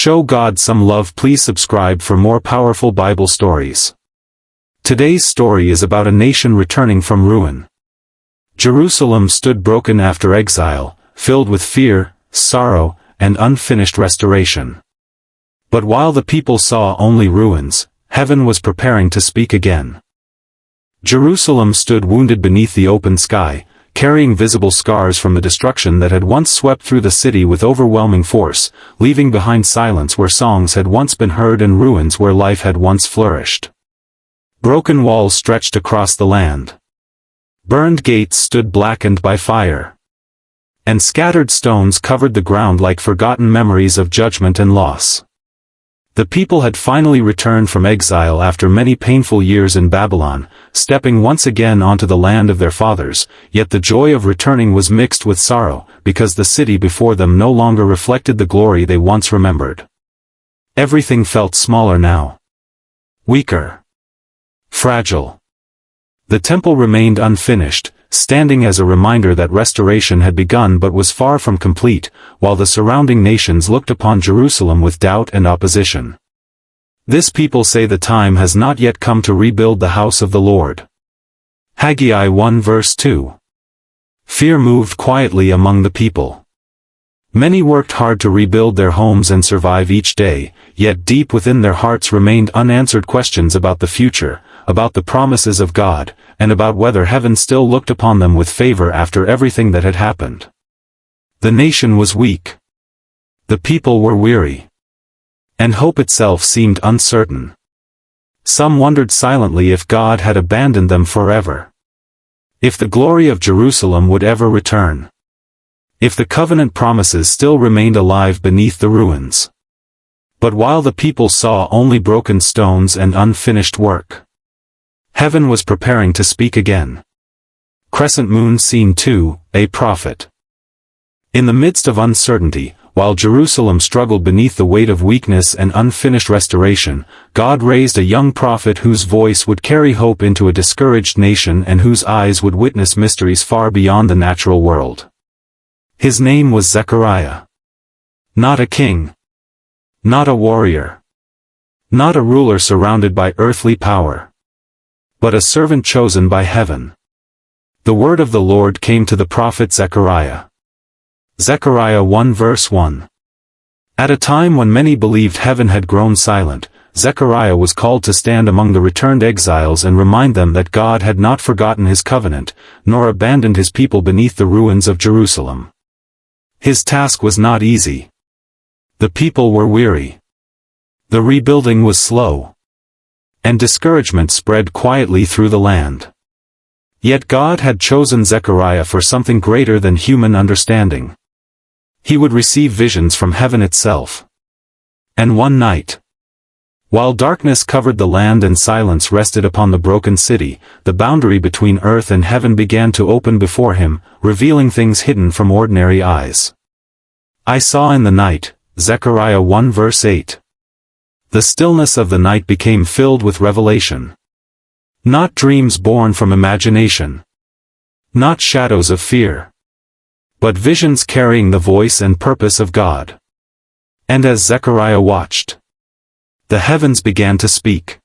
Show God some love. Please subscribe for more powerful Bible stories. Today's story is about a nation returning from ruin. Jerusalem stood broken after exile, filled with fear, sorrow, and unfinished restoration. But while the people saw only ruins, heaven was preparing to speak again. Jerusalem stood wounded beneath the open sky, carrying visible scars from the destruction that had once swept through the city with overwhelming force, leaving behind silence where songs had once been heard and ruins where life had once flourished. Broken walls stretched across the land. Burned gates stood blackened by fire. And scattered stones covered the ground like forgotten memories of judgment and loss. The people had finally returned from exile after many painful years in Babylon, stepping once again onto the land of their fathers, yet the joy of returning was mixed with sorrow, because the city before them no longer reflected the glory they once remembered. Everything felt smaller now. Weaker. Fragile. The temple remained unfinished, standing as a reminder that restoration had begun but was far from complete, while the surrounding nations looked upon Jerusalem with doubt and opposition. This people say the time has not yet come to rebuild the house of the Lord. Haggai 1 verse 2. Fear moved quietly among the people. Many worked hard to rebuild their homes and survive each day, yet deep within their hearts remained unanswered questions about the future, about the promises of God, and about whether heaven still looked upon them with favor after everything that had happened. The nation was weak. The people were weary. And hope itself seemed uncertain. Some wondered silently if God had abandoned them forever. If the glory of Jerusalem would ever return. If the covenant promises still remained alive beneath the ruins. But while the people saw only broken stones and unfinished work, heaven was preparing to speak again. Crescent Moon Scene 2, A Prophet. In the midst of uncertainty, while Jerusalem struggled beneath the weight of weakness and unfinished restoration, God raised a young prophet whose voice would carry hope into a discouraged nation and whose eyes would witness mysteries far beyond the natural world. His name was Zechariah. Not a king. Not a warrior. Not a ruler surrounded by earthly power. But a servant chosen by heaven. The word of the Lord came to the prophet Zechariah. Zechariah 1 verse 1. At a time when many believed heaven had grown silent, Zechariah was called to stand among the returned exiles and remind them that God had not forgotten his covenant, nor abandoned his people beneath the ruins of Jerusalem. His task was not easy. The people were weary. The rebuilding was slow. And discouragement spread quietly through the land. Yet God had chosen Zechariah for something greater than human understanding. He would receive visions from heaven itself. And one night, while darkness covered the land and silence rested upon the broken city, the boundary between earth and heaven began to open before him, revealing things hidden from ordinary eyes. I saw in the night, Zechariah 1 verse 8. The stillness of the night became filled with revelation. Not dreams born from imagination. Not shadows of fear. But visions carrying the voice and purpose of God. And as Zechariah watched, the heavens began to speak.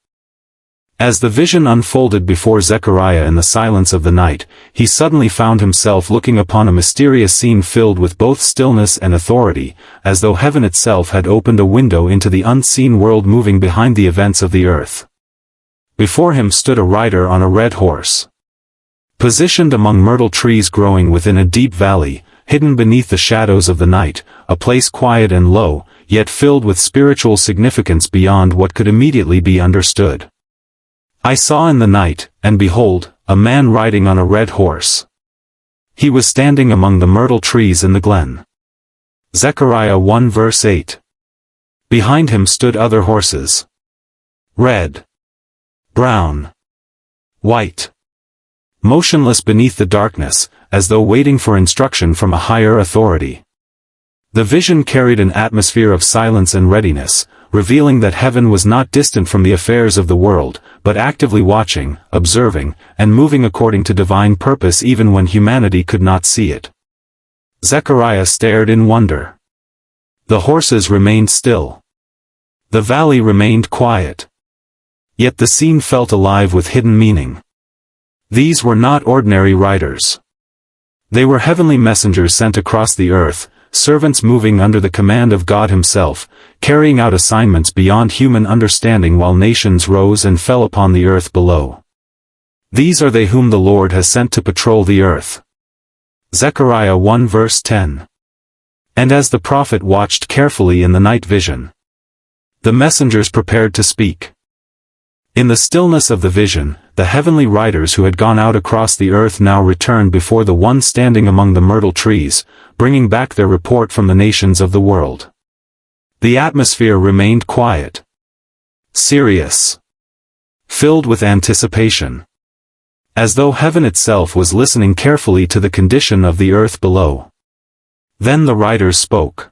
As the vision unfolded before Zechariah in the silence of the night, he suddenly found himself looking upon a mysterious scene filled with both stillness and authority, as though heaven itself had opened a window into the unseen world moving behind the events of the earth. Before him stood a rider on a red horse. Positioned among myrtle trees growing within a deep valley, hidden beneath the shadows of the night, a place quiet and low, yet filled with spiritual significance beyond what could immediately be understood. I saw in the night, and behold, a man riding on a red horse. He was standing among the myrtle trees in the glen. Zechariah 1 verse 8. Behind him stood other horses. Red. Brown. White. Motionless beneath the darkness, as though waiting for instruction from a higher authority. The vision carried an atmosphere of silence and readiness, revealing that heaven was not distant from the affairs of the world, but actively watching, observing, and moving according to divine purpose even when humanity could not see it. Zechariah stared in wonder. The horses remained still. The valley remained quiet. Yet the scene felt alive with hidden meaning. These were not ordinary riders. They were heavenly messengers sent across the earth, servants moving under the command of God Himself, carrying out assignments beyond human understanding while nations rose and fell upon the earth below. These are they whom the Lord has sent to patrol the earth. Zechariah 1 verse 10. And as the prophet watched carefully in the night vision, the messengers prepared to speak. In the stillness of the vision, the heavenly riders who had gone out across the earth now returned before the one standing among the myrtle trees, bringing back their report from the nations of the world. The atmosphere remained quiet, serious, filled with anticipation, as though heaven itself was listening carefully to the condition of the earth below. Then the riders spoke.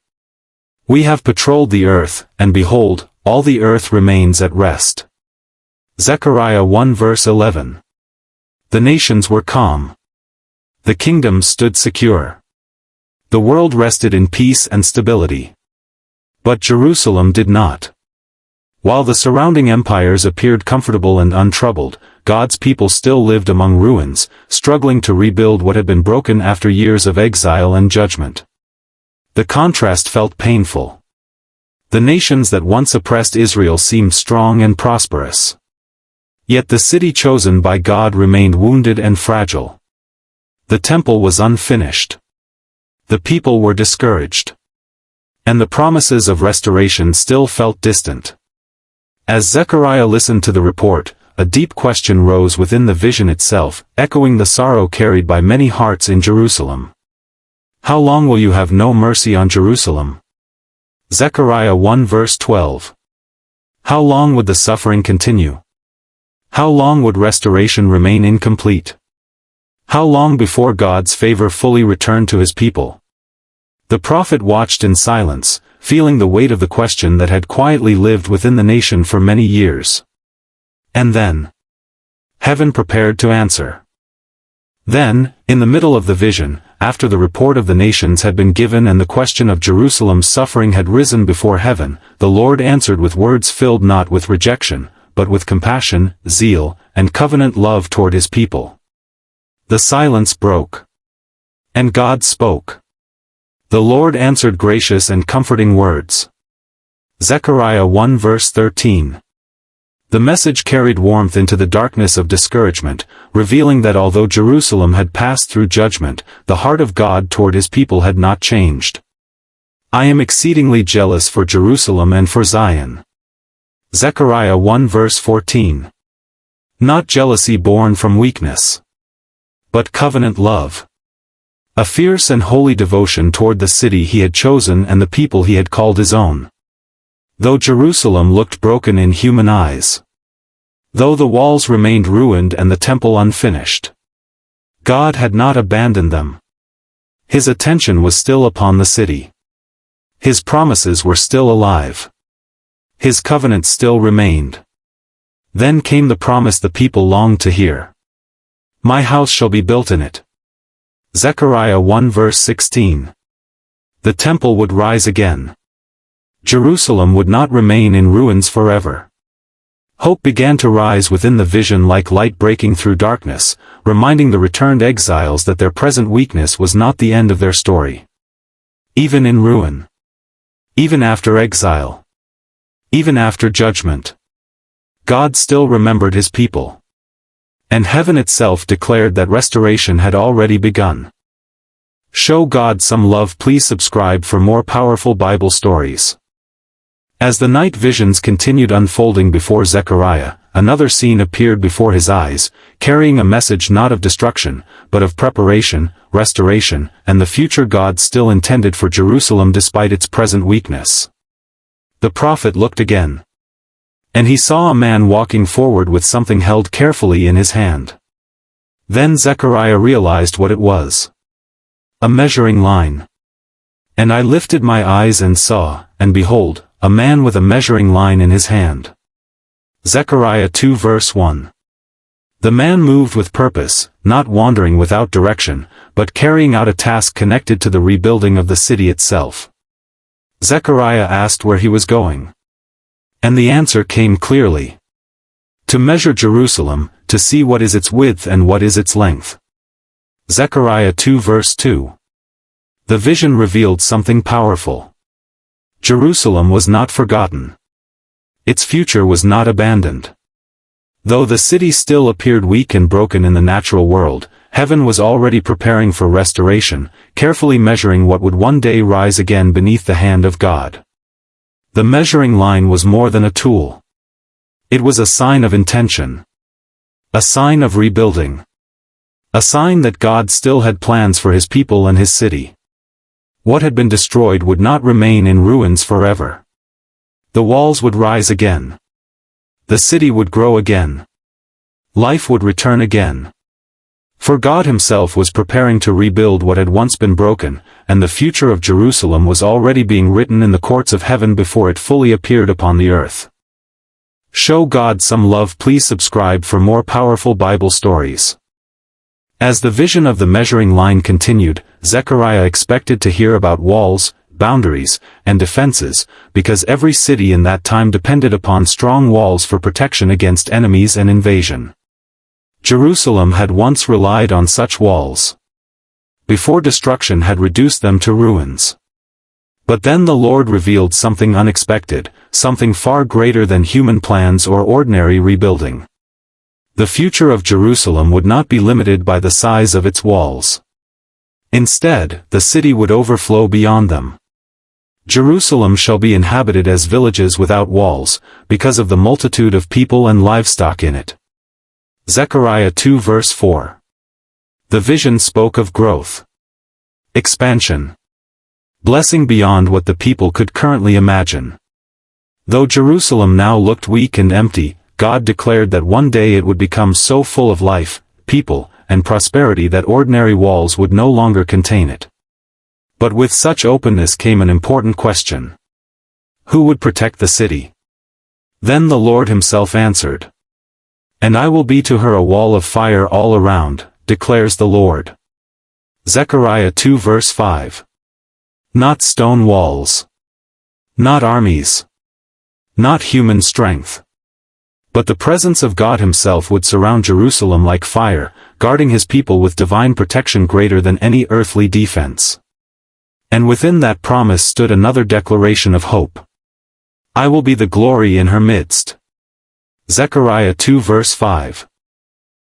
We have patrolled the earth, and behold, all the earth remains at rest. Zechariah 1 verse 11. The nations were calm. The kingdoms stood secure. The world rested in peace and stability. But Jerusalem did not. While the surrounding empires appeared comfortable and untroubled, God's people still lived among ruins, struggling to rebuild what had been broken after years of exile and judgment. The contrast felt painful. The nations that once oppressed Israel seemed strong and prosperous. Yet the city chosen by God remained wounded and fragile. The temple was unfinished. The people were discouraged. And the promises of restoration still felt distant. As Zechariah listened to the report, a deep question rose within the vision itself, echoing the sorrow carried by many hearts in Jerusalem. How long will you have no mercy on Jerusalem? Zechariah 1 verse 12. How long would the suffering continue? How long would restoration remain incomplete? How long before God's favor fully returned to His people? The prophet watched in silence, feeling the weight of the question that had quietly lived within the nation for many years. And then, heaven prepared to answer. Then, in the middle of the vision, after the report of the nations had been given and the question of Jerusalem's suffering had risen before heaven, the Lord answered with words filled not with rejection, but with compassion, zeal, and covenant love toward His people. The silence broke. And God spoke. The Lord answered gracious and comforting words. Zechariah 1 verse 13. The message carried warmth into the darkness of discouragement, revealing that although Jerusalem had passed through judgment, the heart of God toward His people had not changed. I am exceedingly jealous for Jerusalem and for Zion. Zechariah 1 verse 14. Not jealousy born from weakness, but covenant love. A fierce and holy devotion toward the city He had chosen and the people He had called His own. Though Jerusalem looked broken in human eyes, though the walls remained ruined and the temple unfinished, God had not abandoned them. His attention was still upon the city. His promises were still alive. His covenant still remained. Then came the promise the people longed to hear. My house shall be built in it. Zechariah 1 verse 16. The temple would rise again. Jerusalem would not remain in ruins forever. Hope began to rise within the vision like light breaking through darkness, reminding the returned exiles that their present weakness was not the end of their story. Even in ruin. Even after exile. Even after judgment, God still remembered His people. And heaven itself declared that restoration had already begun. Show God some love. Please subscribe for more powerful Bible stories. As the night visions continued unfolding before Zechariah, another scene appeared before his eyes, carrying a message not of destruction, but of preparation, restoration, and the future God still intended for Jerusalem despite its present weakness. The prophet looked again. And he saw a man walking forward with something held carefully in his hand. Then Zechariah realized what it was. A measuring line. And I lifted my eyes and saw, and behold, a man with a measuring line in his hand. Zechariah 2 verse 1. The man moved with purpose, not wandering without direction, but carrying out a task connected to the rebuilding of the city itself. Zechariah asked where he was going. And the answer came clearly. To measure Jerusalem, to see what is its width and what is its length. Zechariah 2 verse 2. The vision revealed something powerful. Jerusalem was not forgotten. Its future was not abandoned. Though the city still appeared weak and broken in the natural world, heaven was already preparing for restoration, carefully measuring what would one day rise again beneath the hand of God. The measuring line was more than a tool. It was a sign of intention. A sign of rebuilding. A sign that God still had plans for his people and his city. What had been destroyed would not remain in ruins forever. The walls would rise again. The city would grow again. Life would return again. For God himself was preparing to rebuild what had once been broken, and the future of Jerusalem was already being written in the courts of heaven before it fully appeared upon the earth. Show God some love. Please subscribe for more powerful Bible stories. As the vision of the measuring line continued, Zechariah expected to hear about walls, boundaries, and defenses, because every city in that time depended upon strong walls for protection against enemies and invasion. Jerusalem had once relied on such walls. Before destruction had reduced them to ruins. But then the Lord revealed something unexpected, something far greater than human plans or ordinary rebuilding. The future of Jerusalem would not be limited by the size of its walls. Instead, the city would overflow beyond them. Jerusalem shall be inhabited as villages without walls, because of the multitude of people and livestock in it. Zechariah 2 verse 4. The vision spoke of growth. Expansion. Blessing beyond what the people could currently imagine. Though Jerusalem now looked weak and empty, God declared that one day it would become so full of life, people, and prosperity that ordinary walls would no longer contain it. But with such openness came an important question. Who would protect the city? Then the Lord himself answered. And I will be to her a wall of fire all around, declares the Lord. Zechariah 2 verse 5. Not stone walls. Not armies. Not human strength. But the presence of God himself would surround Jerusalem like fire, guarding his people with divine protection greater than any earthly defense. And within that promise stood another declaration of hope. I will be the glory in her midst. Zechariah 2 verse 5.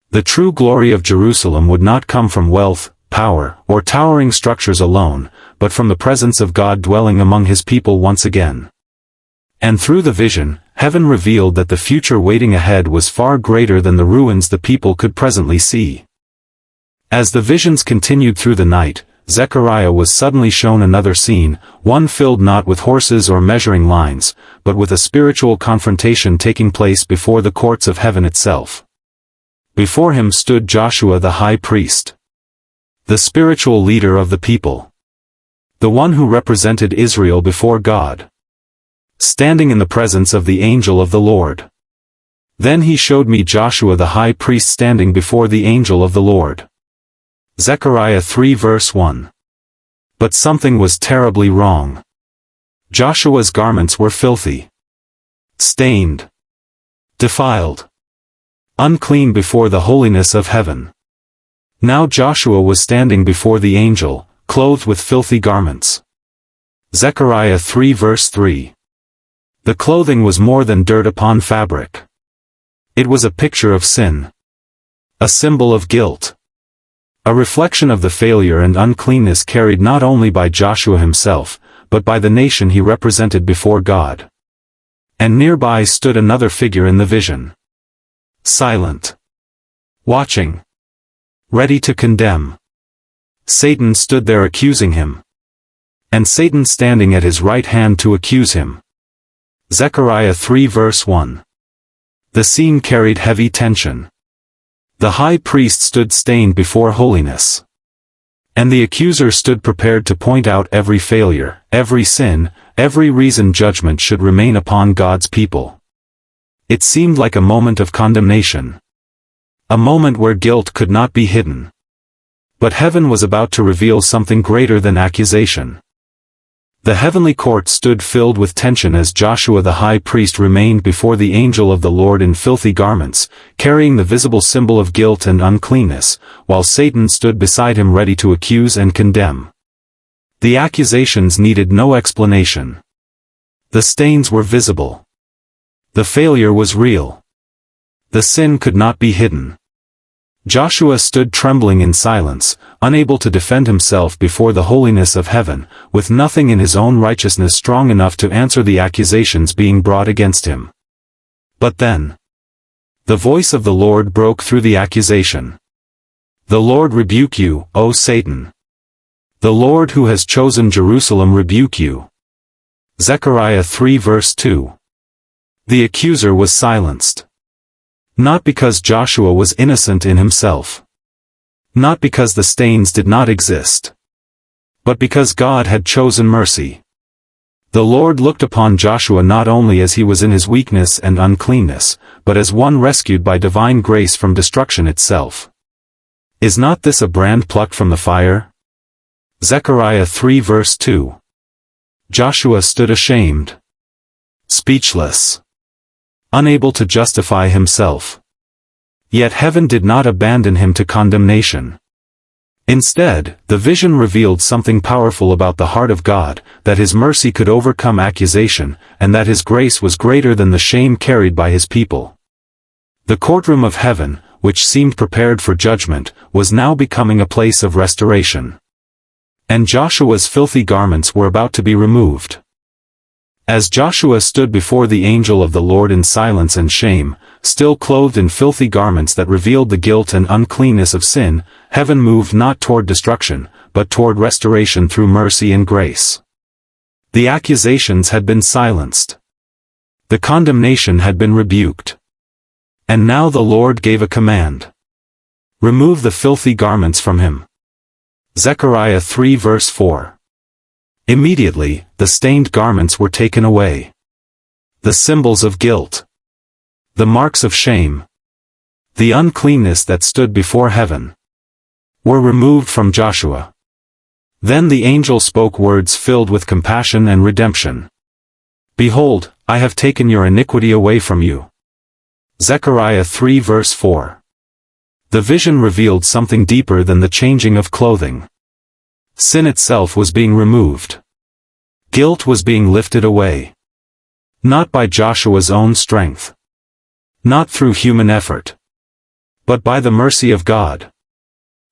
The true glory of Jerusalem would not come from wealth, power, or towering structures alone, but from the presence of God dwelling among his people once again. And through the vision, heaven revealed that the future waiting ahead was far greater than the ruins the people could presently see. As the visions continued through the night, Zechariah was suddenly shown another scene, one filled not with horses or measuring lines, but with a spiritual confrontation taking place before the courts of heaven itself. Before him stood Joshua the high priest. The spiritual leader of the people. The one who represented Israel before God. Standing in the presence of the angel of the Lord. Then he showed me Joshua the high priest standing before the angel of the Lord. Zechariah 3 verse 1. But something was terribly wrong. Joshua's garments were filthy. Stained. Defiled. Unclean before the holiness of heaven. Now Joshua was standing before the angel, clothed with filthy garments. Zechariah 3 verse 3. The clothing was more than dirt upon fabric. It was a picture of sin. A symbol of guilt. A reflection of the failure and uncleanness carried not only by Joshua himself, but by the nation he represented before God. And nearby stood another figure in the vision. Silent. Watching. Ready to condemn. Satan stood there accusing him. And Satan standing at his right hand to accuse him. Zechariah 3 verse 1. The scene carried heavy tension. The high priest stood stained before holiness. And the accuser stood prepared to point out every failure, every sin, every reason judgment should remain upon God's people. It seemed like a moment of condemnation. A moment where guilt could not be hidden. But heaven was about to reveal something greater than accusation. The heavenly court stood filled with tension as Joshua the high priest remained before the angel of the Lord in filthy garments, carrying the visible symbol of guilt and uncleanness, while Satan stood beside him ready to accuse and condemn. The accusations needed no explanation. The stains were visible. The failure was real. The sin could not be hidden. Joshua stood trembling in silence, unable to defend himself before the holiness of heaven, with nothing in his own righteousness strong enough to answer the accusations being brought against him. But then, the voice of the Lord broke through the accusation. "The Lord rebuke you, O Satan. The Lord who has chosen Jerusalem rebuke you." Zechariah 3 verse 2. The accuser was silenced. Not because Joshua was innocent in himself. Not because the stains did not exist. But because God had chosen mercy. The Lord looked upon Joshua not only as he was in his weakness and uncleanness, but as one rescued by divine grace from destruction itself. Is not this a brand plucked from the fire? Zechariah 3 verse 2. Joshua stood ashamed. Speechless. Unable to justify himself. Yet heaven did not abandon him to condemnation. Instead, the vision revealed something powerful about the heart of God, that his mercy could overcome accusation, and that his grace was greater than the shame carried by his people. The courtroom of heaven, which seemed prepared for judgment, was now becoming a place of restoration. And Joshua's filthy garments were about to be removed. As Joshua stood before the angel of the Lord in silence and shame, still clothed in filthy garments that revealed the guilt and uncleanness of sin, heaven moved not toward destruction, but toward restoration through mercy and grace. The accusations had been silenced. The condemnation had been rebuked. And now the Lord gave a command. Remove the filthy garments from him. Zechariah 3 verse 4. Immediately, the stained garments were taken away. The symbols of guilt. The marks of shame. The uncleanness that stood before heaven. Were removed from Joshua. Then the angel spoke words filled with compassion and redemption. "Behold, I have taken your iniquity away from you." Zechariah 3 verse 4. The vision revealed something deeper than the changing of clothing. Sin itself was being removed. Guilt was being lifted away. Not by Joshua's own strength. Not through human effort. But by the mercy of God.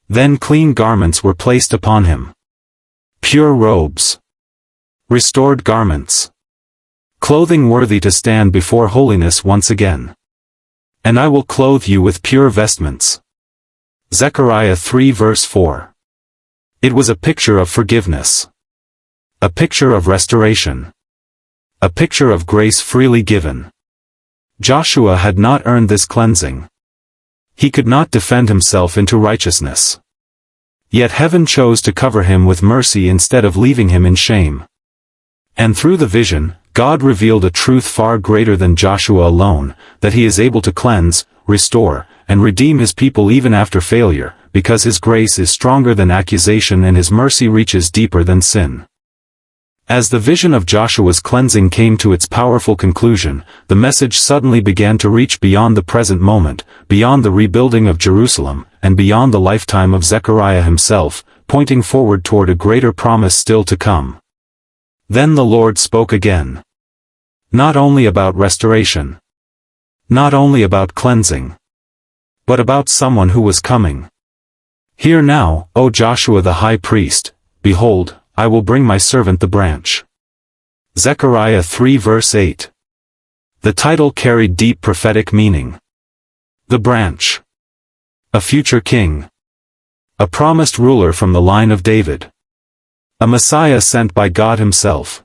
Then clean garments were placed upon him. Pure robes. Restored garments. Clothing worthy to stand before holiness once again. "And I will clothe you with pure vestments." Zechariah 3 verse 4. It was a picture of forgiveness. A picture of restoration. A picture of grace freely given. Joshua had not earned this cleansing. He could not defend himself into righteousness. Yet heaven chose to cover him with mercy instead of leaving him in shame. And through the vision, God revealed a truth far greater than Joshua alone, that he is able to cleanse, restore, and redeem his people even after failure, because his grace is stronger than accusation and his mercy reaches deeper than sin. As the vision of Joshua's cleansing came to its powerful conclusion, the message suddenly began to reach beyond the present moment, beyond the rebuilding of Jerusalem, and beyond the lifetime of Zechariah himself, pointing forward toward a greater promise still to come. Then the Lord spoke again. Not only about restoration. Not only about cleansing. But about someone who was coming. "Hear now, O Joshua the high priest, behold, I will bring my servant the branch." Zechariah 3 verse 8. The title carried deep prophetic meaning. The branch. A future king. A promised ruler from the line of David. A Messiah sent by God himself.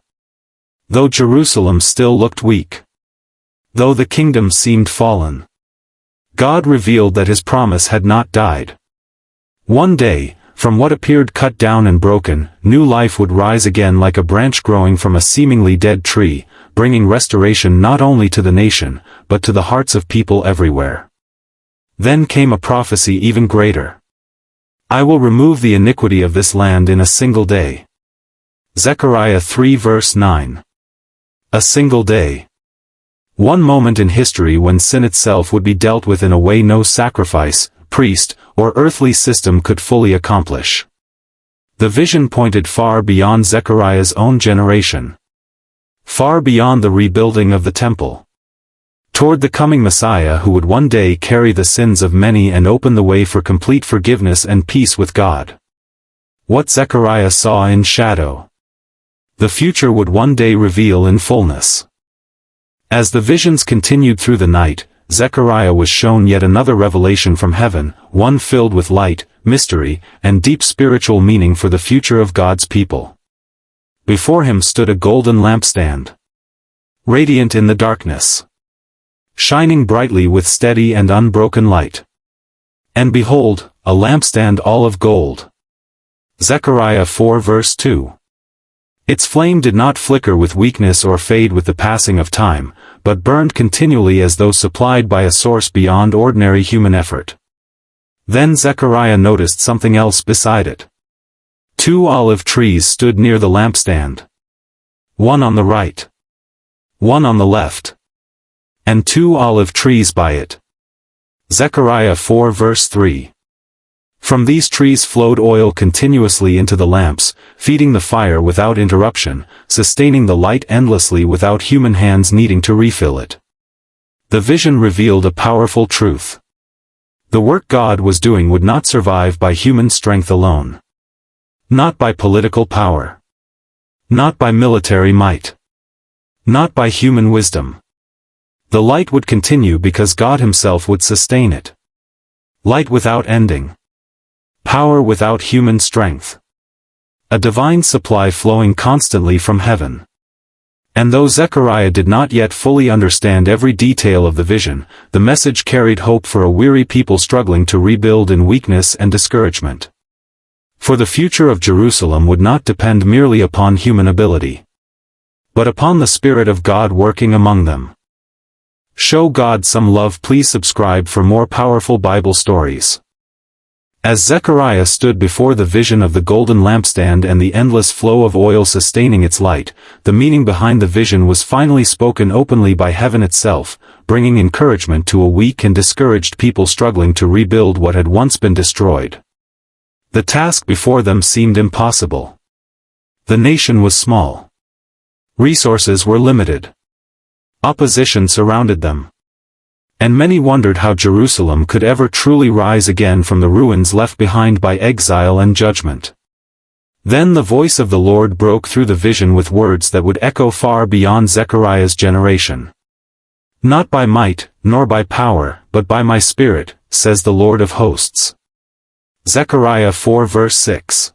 Though Jerusalem still looked weak. Though the kingdom seemed fallen. God revealed that his promise had not died. One day, from what appeared cut down and broken, new life would rise again like a branch growing from a seemingly dead tree, bringing restoration not only to the nation, but to the hearts of people everywhere. Then came a prophecy even greater. "I will remove the iniquity of this land in a single day." Zechariah 3 verse 9. A single day. One moment in history when sin itself would be dealt with in a way no sacrifice, priest, or earthly system could fully accomplish. The vision pointed far beyond Zechariah's own generation. Far beyond the rebuilding of the temple. Toward the coming Messiah who would one day carry the sins of many and open the way for complete forgiveness and peace with God. What Zechariah saw in shadow, the future would one day reveal in fullness. As the visions continued through the night, Zechariah was shown yet another revelation from heaven, one filled with light, mystery, and deep spiritual meaning for the future of God's people. Before him stood a golden lampstand, radiant in the darkness, shining brightly with steady and unbroken light. And behold, a lampstand all of gold. Zechariah 4 verse 2. Its flame did not flicker with weakness or fade with the passing of time, but burned continually as though supplied by a source beyond ordinary human effort. Then Zechariah noticed something else beside it. 2 olive trees stood near the lampstand. One on the right, one on the left, and 2 olive trees by it. Zechariah 4 verse 3. From these trees flowed oil continuously into the lamps, feeding the fire without interruption, sustaining the light endlessly without human hands needing to refill it. The vision revealed a powerful truth. The work God was doing would not survive by human strength alone. Not by political power. Not by military might. Not by human wisdom. The light would continue because God Himself would sustain it. Light without ending. Power without human strength. A divine supply flowing constantly from heaven. And though Zechariah did not yet fully understand every detail of the vision, the message carried hope for a weary people struggling to rebuild in weakness and discouragement. For the future of Jerusalem would not depend merely upon human ability, but upon the Spirit of God working among them. Show God some love. Please subscribe for more powerful Bible stories. As Zechariah stood before the vision of the golden lampstand and the endless flow of oil sustaining its light, the meaning behind the vision was finally spoken openly by heaven itself, bringing encouragement to a weak and discouraged people struggling to rebuild what had once been destroyed. The task before them seemed impossible. The nation was small. Resources were limited. Opposition surrounded them. And many wondered how Jerusalem could ever truly rise again from the ruins left behind by exile and judgment. Then the voice of the Lord broke through the vision with words that would echo far beyond Zechariah's generation. Not by might, nor by power, but by my Spirit, says the Lord of hosts. Zechariah 4 verse 6.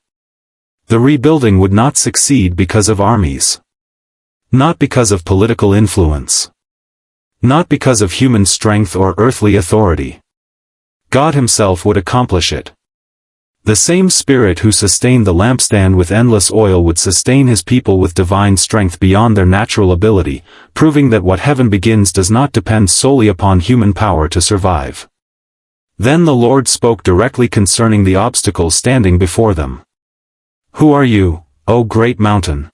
The rebuilding would not succeed because of armies. Not because of political influence. Not because of human strength or earthly authority. God Himself would accomplish it. The same Spirit who sustained the lampstand with endless oil would sustain His people with divine strength beyond their natural ability, proving that what heaven begins does not depend solely upon human power to survive. Then the Lord spoke directly concerning the obstacles standing before them. Who are you, O great mountain?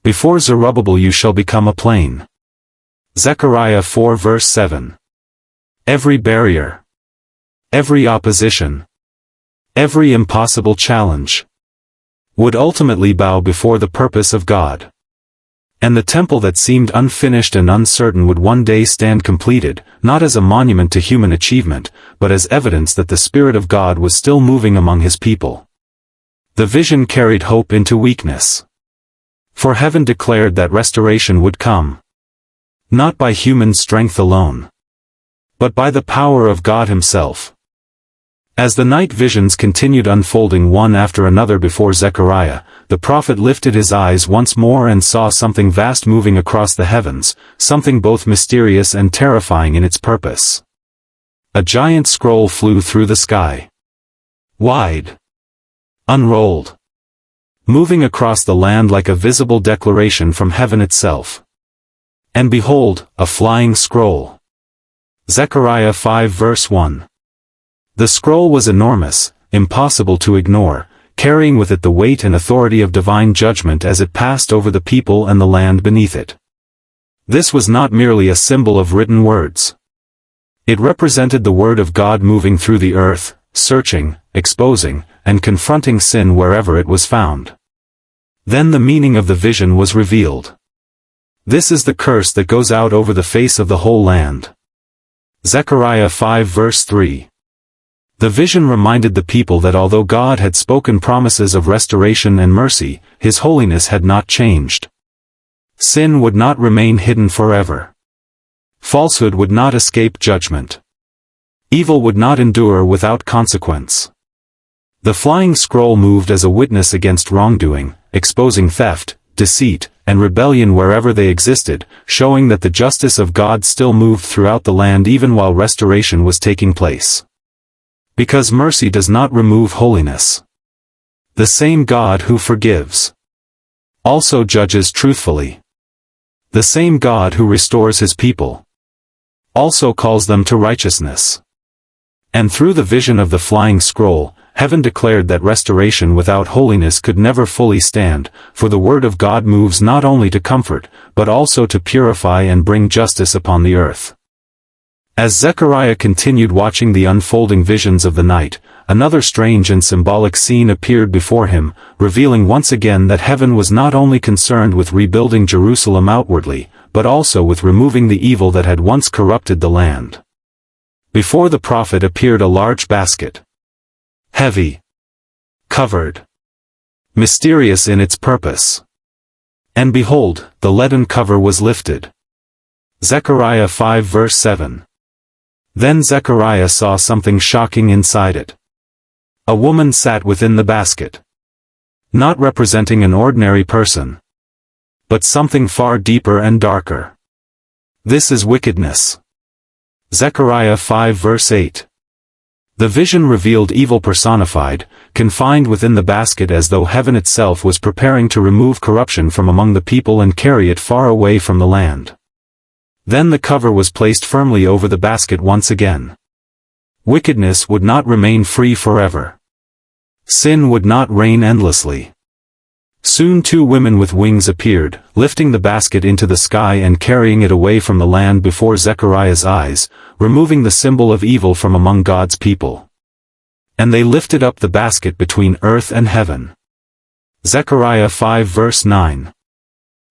Before Zerubbabel you shall become a plain. Zechariah 4 verse 7. Every barrier, every opposition, every impossible challenge, would ultimately bow before the purpose of God. And the temple that seemed unfinished and uncertain would one day stand completed, not as a monument to human achievement, but as evidence that the Spirit of God was still moving among His people. The vision carried hope into weakness. For heaven declared that restoration would come. Not by human strength alone, but by the power of God Himself. As the night visions continued unfolding one after another before Zechariah, the prophet lifted his eyes once more and saw something vast moving across the heavens, something both mysterious and terrifying in its purpose. A giant scroll flew through the sky. Wide. Unrolled. Moving across the land like a visible declaration from heaven itself. And behold, a flying scroll. Zechariah 5 verse 1. The scroll was enormous, impossible to ignore, carrying with it the weight and authority of divine judgment as it passed over the people and the land beneath it. This was not merely a symbol of written words. It represented the word of God moving through the earth, searching, exposing, and confronting sin wherever it was found. Then the meaning of the vision was revealed. This is the curse that goes out over the face of the whole land. Zechariah 5 verse 3. The vision reminded the people that although God had spoken promises of restoration and mercy, His holiness had not changed. Sin would not remain hidden forever. Falsehood would not escape judgment. Evil would not endure without consequence. The flying scroll moved as a witness against wrongdoing, exposing theft, deceit, and rebellion wherever they existed, showing that the justice of God still moved throughout the land even while restoration was taking place. Because mercy does not remove holiness. The same God who forgives also judges truthfully. The same God who restores His people also calls them to righteousness. And through the vision of the flying scroll, heaven declared that restoration without holiness could never fully stand, for the word of God moves not only to comfort, but also to purify and bring justice upon the earth. As Zechariah continued watching the unfolding visions of the night, another strange and symbolic scene appeared before him, revealing once again that heaven was not only concerned with rebuilding Jerusalem outwardly, but also with removing the evil that had once corrupted the land. Before the prophet appeared a large basket. Heavy, covered, mysterious in its purpose. And behold, the leaden cover was lifted. Zechariah 5 verse 7. Then Zechariah saw something shocking inside it. A woman sat within the basket. Not representing an ordinary person, but something far deeper and darker. This is wickedness. Zechariah 5 verse 8. The vision revealed evil personified, confined within the basket as though heaven itself was preparing to remove corruption from among the people and carry it far away from the land. Then the cover was placed firmly over the basket once again. Wickedness would not remain free forever. Sin would not reign endlessly. Soon two women with wings appeared, lifting the basket into the sky and carrying it away from the land before Zechariah's eyes, removing the symbol of evil from among God's people. And they lifted up the basket between earth and heaven. Zechariah 5 verse 9.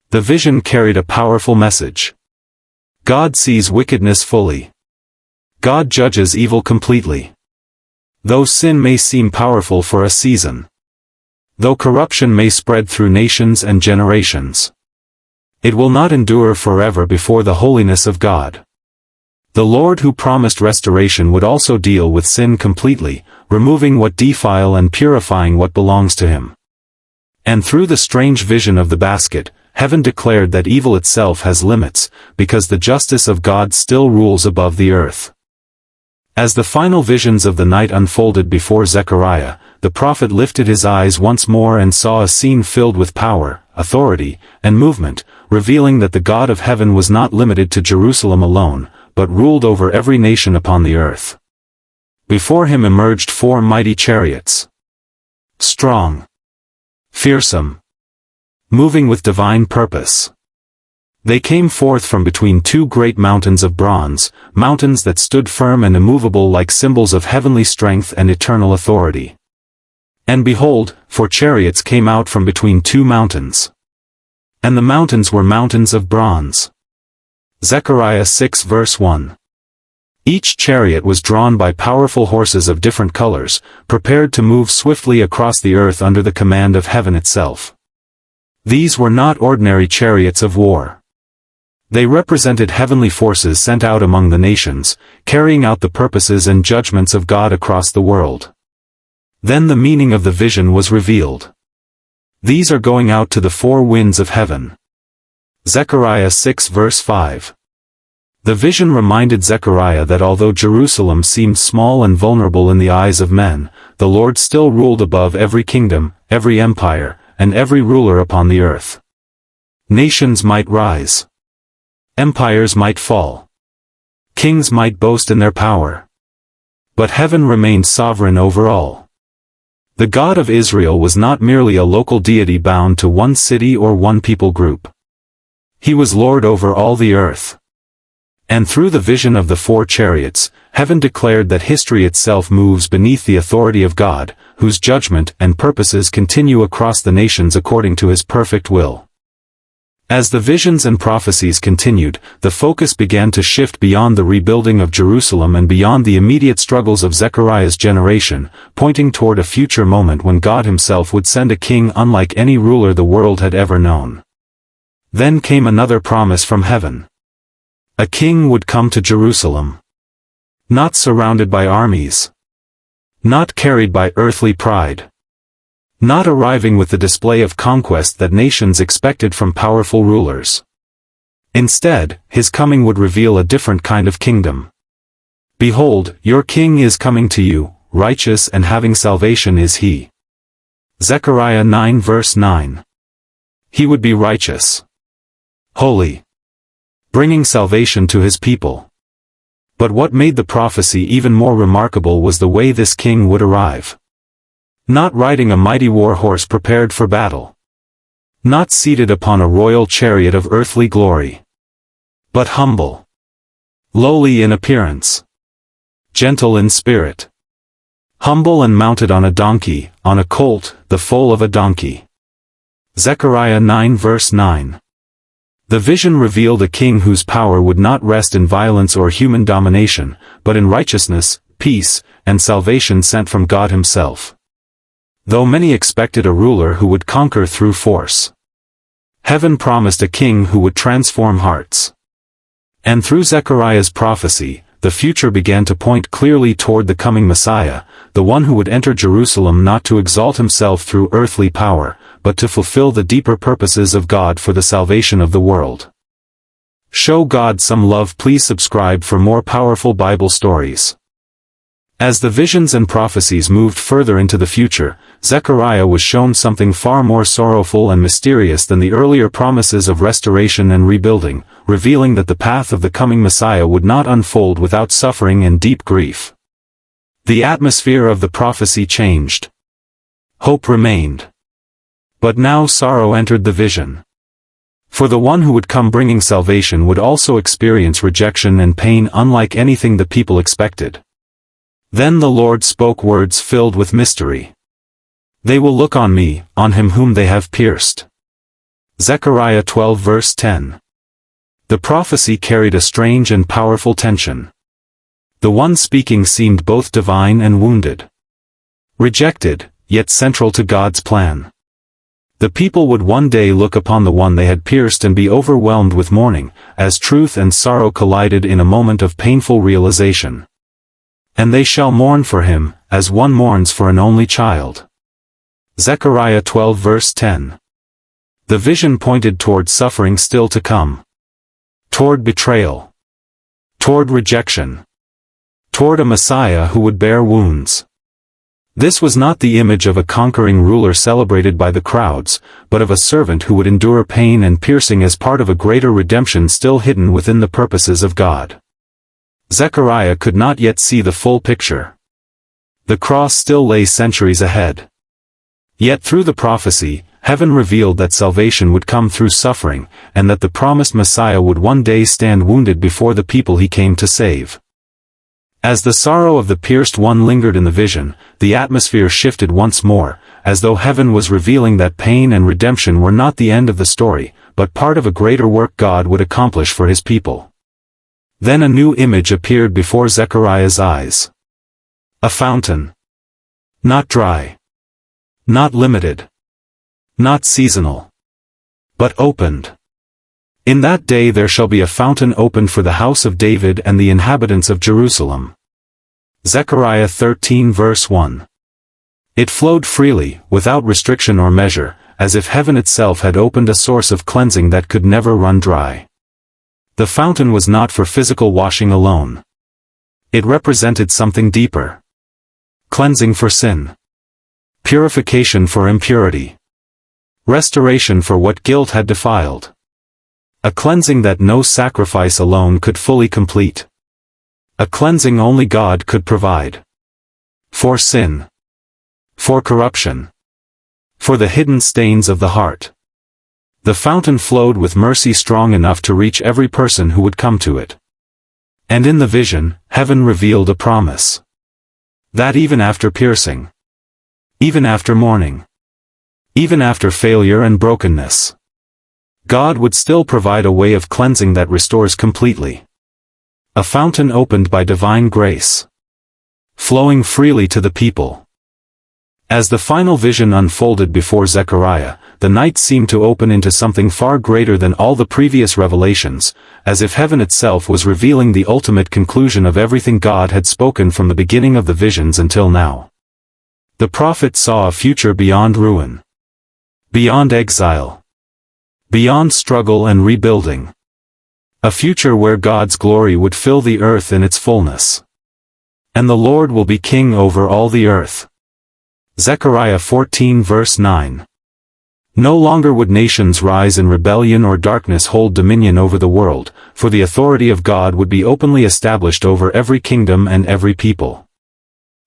The vision carried a powerful message. God sees wickedness fully. God judges evil completely. Though sin may seem powerful for a season, though corruption may spread through nations and generations, it will not endure forever before the holiness of God. The Lord who promised restoration would also deal with sin completely, removing what defile and purifying what belongs to Him. And through the strange vision of the basket, heaven declared that evil itself has limits, because the justice of God still rules above the earth. As the final visions of the night unfolded before Zechariah, the prophet lifted his eyes once more and saw a scene filled with power, authority, and movement, revealing that the God of heaven was not limited to Jerusalem alone, but ruled over every nation upon the earth. Before him emerged 4 mighty chariots. Strong, fearsome, moving with divine purpose. They came forth from between 2 great mountains of bronze, mountains that stood firm and immovable like symbols of heavenly strength and eternal authority. And behold, 4 chariots came out from between 2 mountains. And the mountains were mountains of bronze. Zechariah 6 verse 1. Each chariot was drawn by powerful horses of different colors, prepared to move swiftly across the earth under the command of heaven itself. These were not ordinary chariots of war. They represented heavenly forces sent out among the nations, carrying out the purposes and judgments of God across the world. Then the meaning of the vision was revealed. These are going out to the 4 winds of heaven. Zechariah 6 verse 5. The vision reminded Zechariah that although Jerusalem seemed small and vulnerable in the eyes of men, the Lord still ruled above every kingdom, every empire, and every ruler upon the earth. Nations might rise. Empires might fall. Kings might boast in their power. But heaven remained sovereign over all. The God of Israel was not merely a local deity bound to one city or one people group. He was Lord over all the earth. And through the vision of the 4 chariots, heaven declared that history itself moves beneath the authority of God, whose judgment and purposes continue across the nations according to his perfect will. As the visions and prophecies continued, the focus began to shift beyond the rebuilding of Jerusalem and beyond the immediate struggles of Zechariah's generation, pointing toward a future moment when God himself would send a king unlike any ruler the world had ever known. Then came another promise from heaven. A king would come to Jerusalem. Not surrounded by armies. Not carried by earthly pride. Not arriving with the display of conquest that nations expected from powerful rulers. Instead, his coming would reveal a different kind of kingdom. Behold, your king is coming to you, righteous and having salvation is he. Zechariah 9 verse 9. He would be righteous. Holy. Bringing salvation to his people. But what made the prophecy even more remarkable was the way this king would arrive. Not riding a mighty war horse prepared for battle. Not seated upon a royal chariot of earthly glory. But humble. Lowly in appearance. Gentle in spirit. Humble and mounted on a donkey, on a colt, the foal of a donkey. Zechariah 9 verse 9. The vision revealed a king whose power would not rest in violence or human domination, but in righteousness, peace, and salvation sent from God himself. Though many expected a ruler who would conquer through force, heaven promised a king who would transform hearts. And through Zechariah's prophecy, the future began to point clearly toward the coming Messiah, the one who would enter Jerusalem not to exalt himself through earthly power, but to fulfill the deeper purposes of God for the salvation of the world. Show God some love. Please subscribe for more powerful Bible stories. As the visions and prophecies moved further into the future, Zechariah was shown something far more sorrowful and mysterious than the earlier promises of restoration and rebuilding, revealing that the path of the coming Messiah would not unfold without suffering and deep grief. The atmosphere of the prophecy changed. Hope remained. But now sorrow entered the vision. For the one who would come bringing salvation would also experience rejection and pain unlike anything the people expected. Then the Lord spoke words filled with mystery. They will look on me, on him whom they have pierced. Zechariah 12 verse 10. The prophecy carried a strange and powerful tension. The one speaking seemed both divine and wounded. Rejected, yet central to God's plan. The people would one day look upon the one they had pierced and be overwhelmed with mourning, as truth and sorrow collided in a moment of painful realization. And they shall mourn for him, as one mourns for an only child. Zechariah 12 verse 10. The vision pointed toward suffering still to come. Toward betrayal. Toward rejection. Toward a Messiah who would bear wounds. This was not the image of a conquering ruler celebrated by the crowds, but of a servant who would endure pain and piercing as part of a greater redemption still hidden within the purposes of God. Zechariah could not yet see the full picture. The cross still lay centuries ahead. Yet through the prophecy, heaven revealed that salvation would come through suffering, and that the promised Messiah would one day stand wounded before the people he came to save. As the sorrow of the pierced one lingered in the vision, the atmosphere shifted once more, as though heaven was revealing that pain and redemption were not the end of the story, but part of a greater work God would accomplish for his people. Then a new image appeared before Zechariah's eyes. A fountain. Not dry. Not limited. Not seasonal. But opened. In that day there shall be a fountain opened for the house of David and the inhabitants of Jerusalem. Zechariah 13 verse 1. It flowed freely, without restriction or measure, as if heaven itself had opened a source of cleansing that could never run dry. The fountain was not for physical washing alone. It represented something deeper. Cleansing for sin. Purification for impurity. Restoration for what guilt had defiled. A cleansing that no sacrifice alone could fully complete. A cleansing only God could provide. For sin. For corruption. For the hidden stains of the heart. The fountain flowed with mercy strong enough to reach every person who would come to it. And in the vision, heaven revealed a promise. That even after piercing, even after mourning, even after failure and brokenness, God would still provide a way of cleansing that restores completely. A fountain opened by divine grace, flowing freely to the people. As the final vision unfolded before Zechariah, the night seemed to open into something far greater than all the previous revelations, as if heaven itself was revealing the ultimate conclusion of everything God had spoken from the beginning of the visions until now. The prophet saw a future beyond ruin, beyond exile, beyond struggle and rebuilding. A future where God's glory would fill the earth in its fullness. And the Lord will be king over all the earth. Zechariah 14 verse 9. No longer would nations rise in rebellion or darkness hold dominion over the world, for the authority of God would be openly established over every kingdom and every people.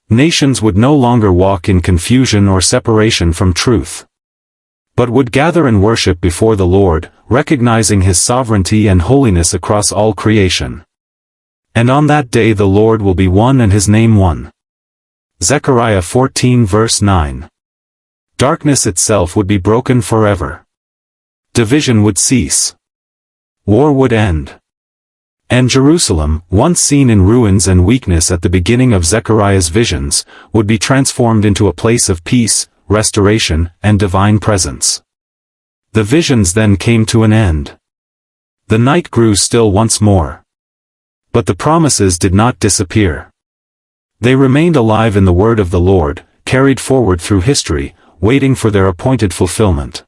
Nations would no longer walk in confusion or separation from truth, but would gather and worship before the Lord, recognizing His sovereignty and holiness across all creation. And on that day the Lord will be one and His name one. Zechariah 14 verse 9. Darkness itself would be broken forever. Division would cease. War would end. And Jerusalem, once seen in ruins and weakness at the beginning of Zechariah's visions, would be transformed into a place of peace, restoration, and divine presence. The visions then came to an end. The night grew still once more. But the promises did not disappear. They remained alive in the word of the Lord, carried forward through history, waiting for their appointed fulfillment.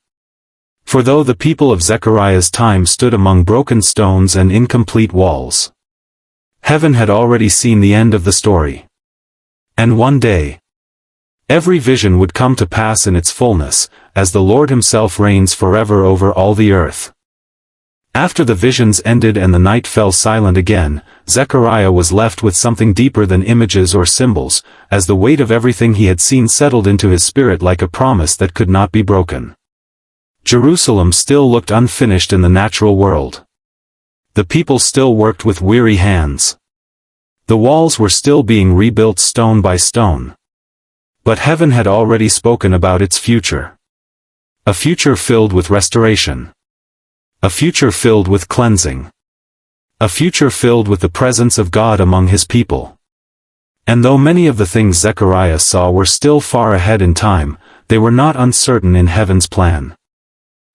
For though the people of Zechariah's time stood among broken stones and incomplete walls, heaven had already seen the end of the story. And one day, every vision would come to pass in its fullness, as the Lord Himself reigns forever over all the earth. After the visions ended and the night fell silent again, Zechariah was left with something deeper than images or symbols, as the weight of everything he had seen settled into his spirit like a promise that could not be broken. Jerusalem still looked unfinished in the natural world. The people still worked with weary hands. The walls were still being rebuilt stone by stone. But heaven had already spoken about its future. A future filled with restoration. A future filled with cleansing. A future filled with the presence of God among His people. And though many of the things Zechariah saw were still far ahead in time, they were not uncertain in heaven's plan.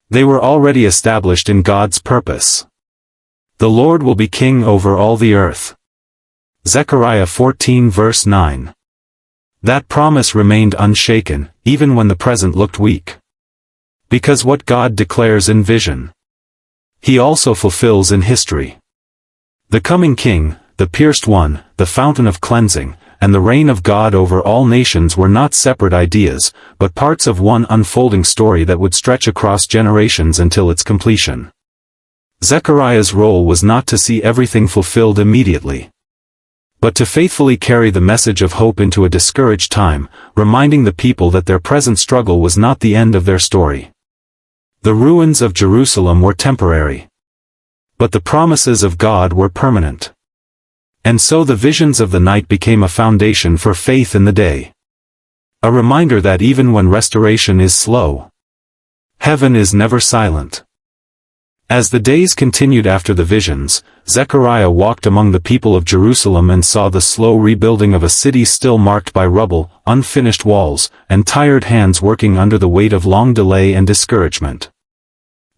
They were already established in God's purpose. The Lord will be king over all the earth. Zechariah 14 verse 9. That promise remained unshaken, even when the present looked weak. Because what God declares in vision, He also fulfills in history. The coming King, the pierced one, the fountain of cleansing, and the reign of God over all nations were not separate ideas, but parts of one unfolding story that would stretch across generations until its completion. Zechariah's role was not to see everything fulfilled immediately, but to faithfully carry the message of hope into a discouraged time, reminding the people that their present struggle was not the end of their story. The ruins of Jerusalem were temporary, but the promises of God were permanent. And so the visions of the night became a foundation for faith in the day. A reminder that even when restoration is slow, heaven is never silent. As the days continued after the visions, Zechariah walked among the people of Jerusalem and saw the slow rebuilding of a city still marked by rubble, unfinished walls, and tired hands working under the weight of long delay and discouragement.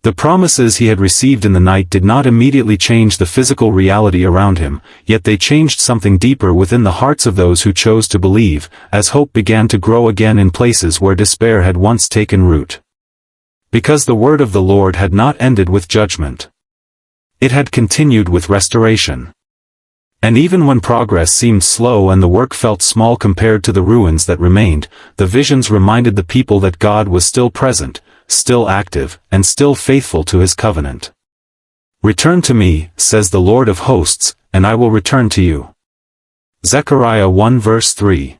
The promises he had received in the night did not immediately change the physical reality around him, yet they changed something deeper within the hearts of those who chose to believe, as hope began to grow again in places where despair had once taken root. Because the word of the Lord had not ended with judgment. It had continued with restoration. And even when progress seemed slow and the work felt small compared to the ruins that remained, the visions reminded the people that God was still present, still active, and still faithful to His covenant. Return to me, says the Lord of hosts, and I will return to you. Zechariah 1 verse 3.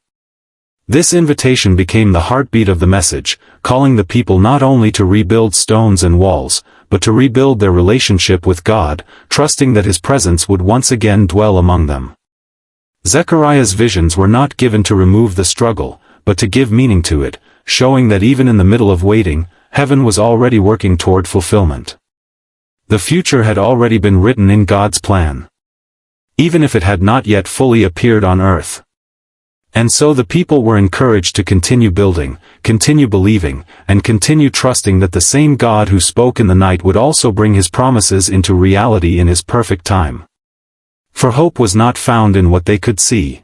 This invitation became the heartbeat of the message, calling the people not only to rebuild stones and walls, but to rebuild their relationship with God, trusting that His presence would once again dwell among them. Zechariah's visions were not given to remove the struggle, but to give meaning to it, showing that even in the middle of waiting, heaven was already working toward fulfillment. The future had already been written in God's plan, even if it had not yet fully appeared on earth. And so the people were encouraged to continue building, continue believing, and continue trusting that the same God who spoke in the night would also bring His promises into reality in His perfect time. For hope was not found in what they could see,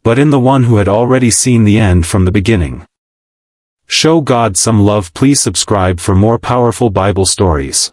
but in the one who had already seen the end from the beginning. Show God some love. Please subscribe for more powerful Bible stories.